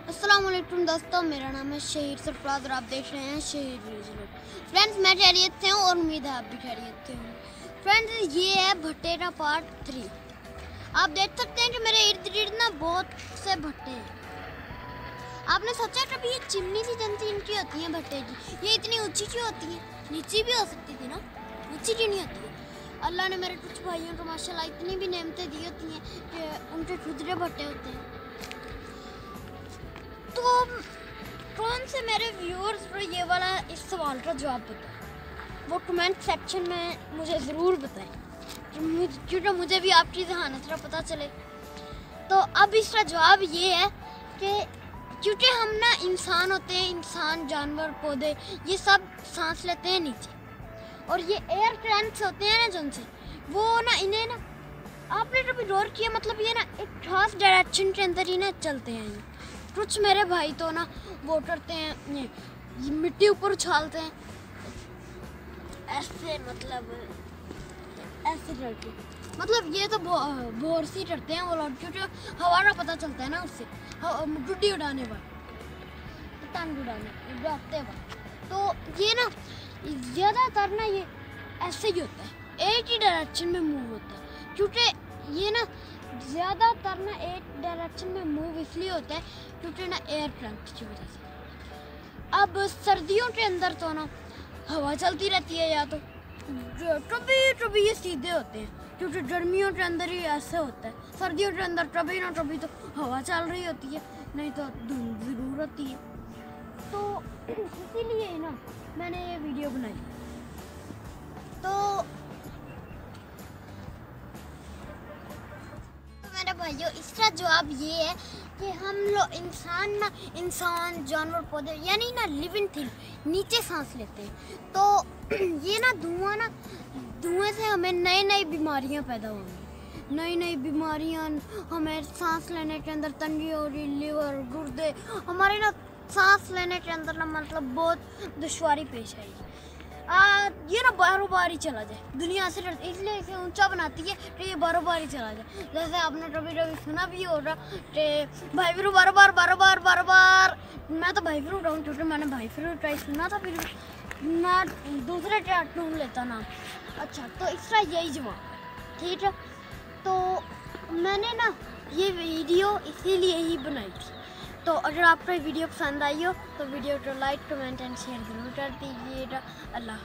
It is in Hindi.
अस्सलामुअलैकुम दोस्तों, मेरा नाम है शहीद सरफराज और आप देख रहे हैं शहीद रीजनल। फ्रेंड्स, मैं खैरियत से हूँ और उम्मीद है आप भी खैरियत से होंगे। फ्रेंड्स, ये है भट्टेरा पार्ट 3। आप देख सकते हैं कि मेरे इर्द गिर्द ना बहुत से भट्टे हैं। आपने सोचा कभी ये चिमनी सी जनती इनकी होती है भट्टे की, ये इतनी ऊंची क्यों होती है? नीची भी हो सकती थी ना, ऊंची क्यों नहीं होती है? अल्लाह ने मेरे कुछ भाइयों को माशाल्लाह इतनी भी नेमतें दी होती हैं कि उनके खुदरे भट्टे होते हैं। तो कौन से मेरे व्यूअर्स को ये वाला इस सवाल का जवाब बताएं, वो कमेंट सेक्शन में मुझे ज़रूर बताएं, क्योंकि मुझे भी आपकी जहानत का पता चले। तो अब इसका जवाब ये है कि क्योंकि हम ना इंसान होते हैं, इंसान जानवर पौधे ये सब सांस लेते हैं नीचे, और ये एयर करंट्स होते हैं ना जिनसे वो ना इन्हें ना आपने कभी गौर किया, मतलब ये ना एक खास डायरेक्शन के अंदर ही ना चलते हैं। ये कुछ मेरे भाई तो ना वो करते हैं, ये मिट्टी ऊपर उछालते हैं ऐसे, मतलब ऐसे करके, मतलब ये तो बोर सी करते हैं वो लोग, क्योंकि हवा का पता चलता है ना उससे, गुड्डी उड़ाने पर, पतंग उड़ाते पर। तो ये ना ज़्यादातर ना ये ऐसे ही होता है, एक ही डायरेक्शन में मूव होता है, क्योंकि ये ना ज़्यादातर ना एक डायरेक्शन में मूव इसलिए होता है क्योंकि ना एयर करंट की वजह से। अब सर्दियों के अंदर तो ना हवा चलती रहती है, या तो कभी ये सीधे होते हैं, क्योंकि गर्मियों के अंदर ही ऐसे होता है, सर्दियों के अंदर कभी ना कभी तो हवा चल रही होती है, नहीं तो धुंध ज़रूर होती है। तो इसीलिए ना मैंने ये वीडियो बनाई। तो मेरे भाइयों, इसका जवाब ये है कि हम लोग इंसान जानवर पौधे यानी ना लिविंग थिंग नीचे सांस लेते हैं। तो ये ना धुएं से हमें नई बीमारियां पैदा होंगी, नई बीमारियां, हमें सांस लेने के अंदर तंगी हो रही, लीवर, गुर्दे, हमारे ना सांस लेने के अंदर ना मतलब बहुत दुश्वारी पेश आएगी। ये ना बारों बार ही चला जाए, दुनिया से इसलिए इसे ऊंचा बनाती है कि ये बारों बार ही चला जाए। जैसे आपने कभी सुना भी होगा कि भाई फिर बारों बार, मैं तो भाई फिर उठाऊँ क्योंकि मैंने भाई फिर ट्राई सुना था, फिर मैं दूसरे ट्रैक ढूंढ लेता ना। अच्छा, तो इसका यही जवाब, ठीक है। तो मैंने ना ये वीडियो इसीलिए ही बनाई थी। तो अगर आपको ये वीडियो पसंद आई हो तो वीडियो को लाइक, कमेंट एंड शेयर जरूर कर दीजिएगा। अल्लाह।